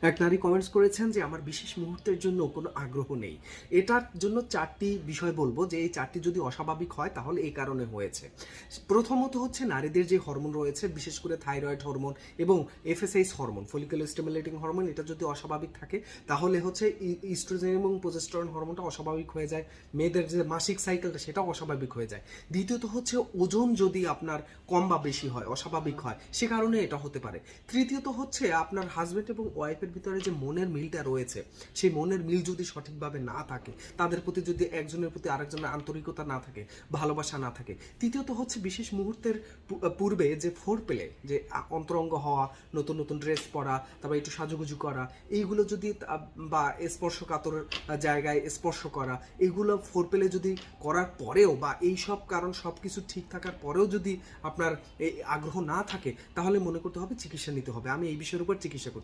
এক নারী কমেন্টস করেছেন যে আমার বিশেষ মুহূর্তের জন্য কোনো আগ্রহ নেই। এটার জন্য ৪টি বিষয় বলবো যে এই ৪টি যদি অস্বাভাবিক হয় তাহলে এই কারণে হয়েছে। প্রথমত হচ্ছে নারীদের যে হরমোন রয়েছে, বিশেষ করে থাইরয়েড হরমোন এবং FSH hormone, follicular stimulating hormone, এটা যদি অস্বাভাবিক থাকে তাহলে হচ্ছে ইস্ট্রোজেন এবং প্রোজেস্টেরন হরমোনটা অস্বাভাবিক হয়ে যায়। মেয়েদের যে মাসিক সাইকেলটা সেটাও অস্বাভাবিক হয়ে যায়। দ্বিতীয়ত হচ্ছে ওজন যদি আপনার কম বা বেশি হয়, অস্বাভাবিক হয়, সে কারণে এটা হতে পারে। তৃতীয়ত হচ্ছে আপনার হাজব্যান্ড এবং ওয়াইফের ভিতরে যে মনের মিলটা রয়েছে, সেই মনের মিল যদি সঠিকভাবে না থাকে, তাদের প্রতি যদি একজনের প্রতি আরেকজনের আন্তরিকতা না থাকে, ভালোবাসা না থাকে। তৃতীয়ত হচ্ছে বিশেষ মুহূর্তের পূর্বে যে ফোর পেলে, যে অন্তরঙ্গ হওয়া, নতুন নতুন ড্রেস পরা, তারপর একটু সাজুগুজু করা, এইগুলো যদি বা স্পর্শকাতর জায়গায় স্পর্শ করা, এগুলো ফোর পেলে যদি করার পরেও বা এই সব কারণ সব কিছু ঠিক থাকার পরেও যদি আপনার এই আগ্রহ না থাকে, তাহলে মনে করতে হবে চিকিৎসা নিতে হবে। আমি এই বিষয়ের উপর চিকিৎসা করতে